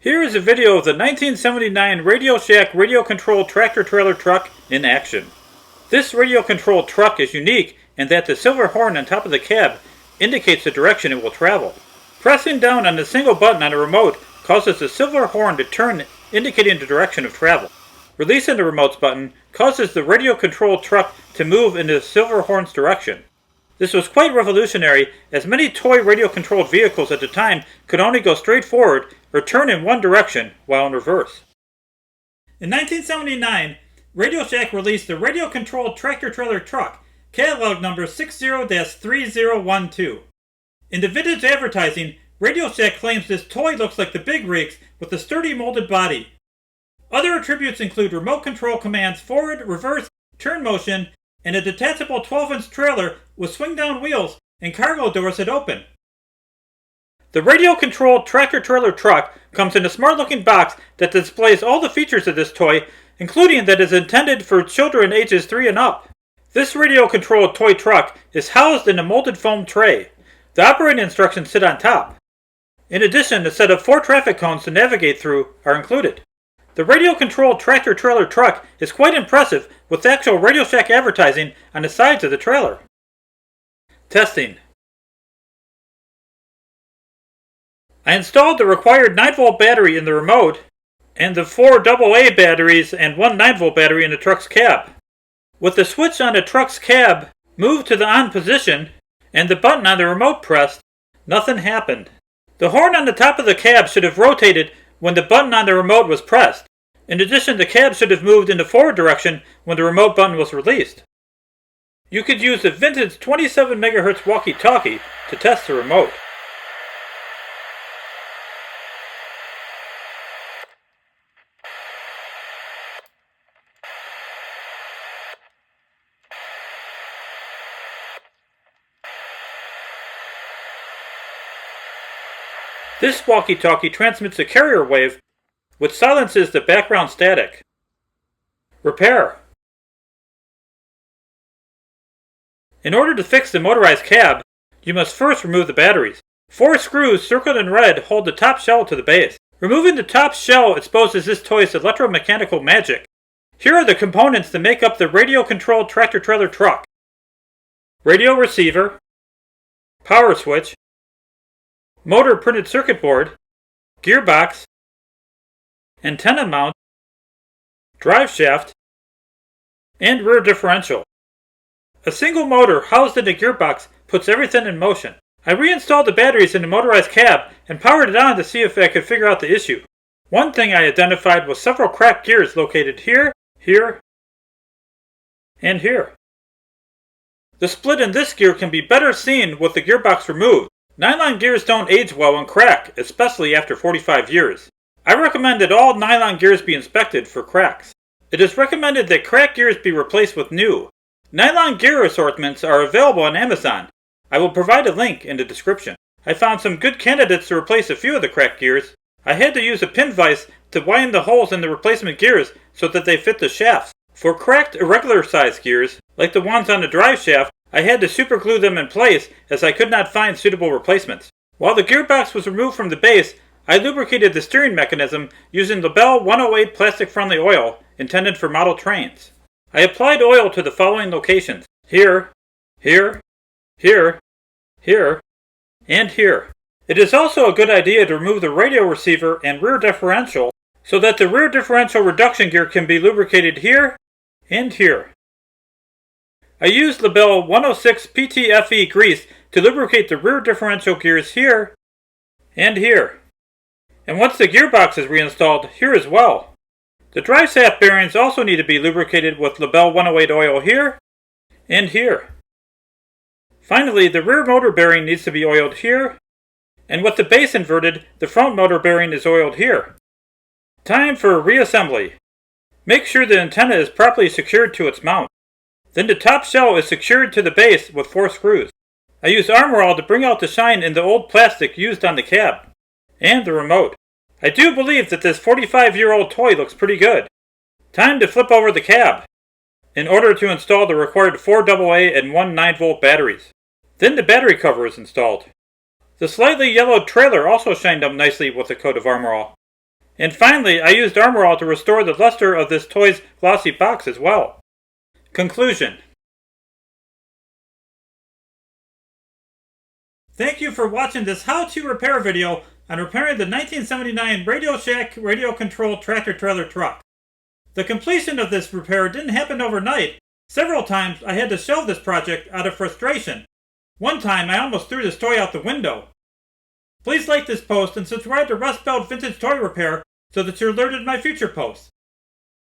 Here is a video of the 1979 Radio Shack radio-controlled tractor-trailer truck in action. This radio-controlled truck is unique in that the silver horn on top of the cab indicates the direction it will travel. Pressing down on the single button on the remote causes the silver horn to turn, indicating the direction of travel. Releasing the remote's button causes the radio-controlled truck to move in the silver horn's direction. This was quite revolutionary, as many toy radio-controlled vehicles at the time could only go straight forward or turn in one direction while in reverse. In 1979, Radio Shack released the radio-controlled tractor-trailer truck, catalog number 60-3012. In the vintage advertising, Radio Shack claims this toy looks like the big rigs with a sturdy molded body. Other attributes include remote control commands forward, reverse, turn motion, and a detachable 12-inch trailer with swing-down wheels and cargo doors that open. The radio-controlled tractor-trailer truck comes in a smart-looking box that displays all the features of this toy, including that it is intended for children ages 3 and up. This radio-controlled toy truck is housed in a molded foam tray. The operating instructions sit on top. In addition, a set of 4 traffic cones to navigate through are included. The radio-controlled tractor-trailer truck is quite impressive, with actual Radio Shack advertising on the sides of the trailer. Testing. I installed the required 9-volt battery in the remote, and the 4 AA batteries and 1 9-volt battery in the truck's cab. With the switch on the truck's cab moved to the on position, and the button on the remote pressed, nothing happened. The horn on the top of the cab should have rotated when the button on the remote was pressed. In addition, the cab should have moved in the forward direction when the remote button was released. You could use a vintage 27 MHz walkie-talkie to test the remote. This walkie-talkie transmits a carrier wave, which silences the background static. Repair. In order to fix the motorized cab, you must first remove the batteries. 4 screws circled in red hold the top shell to the base. Removing the top shell exposes this toy's electromechanical magic. Here are the components that make up the radio-controlled tractor-trailer truck. Radio receiver, power switch, motor printed circuit board, gearbox, antenna mount, drive shaft, and rear differential. A single motor housed in the gearbox puts everything in motion. I reinstalled the batteries in the motorized cab and powered it on to see if I could figure out the issue. One thing I identified was several cracked gears located here, here, and here. The split in this gear can be better seen with the gearbox removed. Nylon gears don't age well and crack, especially after 45 years. I recommend that all nylon gears be inspected for cracks. It is recommended that cracked gears be replaced with new. Nylon gear assortments are available on Amazon. I will provide a link in the description. I found some good candidates to replace a few of the cracked gears. I had to use a pin vise to widen the holes in the replacement gears so that they fit the shafts. For cracked irregular sized gears, like the ones on the drive shaft, I had to superglue them in place as I could not find suitable replacements. While the gearbox was removed from the base, I lubricated the steering mechanism using Lebel 108 plastic-friendly oil intended for model trains. I applied oil to the following locations: here, here, here, here, and here. It is also a good idea to remove the radio receiver and rear differential so that the rear differential reduction gear can be lubricated here and here. I used Lebel 106 PTFE grease to lubricate the rear differential gears here and here. And once the gearbox is reinstalled, here as well. The drive shaft bearings also need to be lubricated with Lebel 108 oil here and here. Finally, the rear motor bearing needs to be oiled here, and with the base inverted, the front motor bearing is oiled here. Time for reassembly. Make sure the antenna is properly secured to its mount. Then the top shell is secured to the base with 4 screws. I used Armor All to bring out the shine in the old plastic used on the cab. And the remote. I do believe that this 45-year-old toy looks pretty good. Time to flip over the cab in order to install the required 4 AA and 1 9-volt batteries. Then the battery cover is installed. The slightly yellowed trailer also shined up nicely with a coat of Armor All. And finally, I used Armor All to restore the luster of this toy's glossy box as well. Conclusion. Thank you for watching this how-to repair video on repairing the 1979 Radio Shack radio-controlled tractor-trailer truck. The completion of this repair didn't happen overnight. Several times I had to shelve this project out of frustration. One time I almost threw this toy out the window. Please like this post and subscribe to Rust Belt Vintage Toy Repair so that you're alerted to my future posts.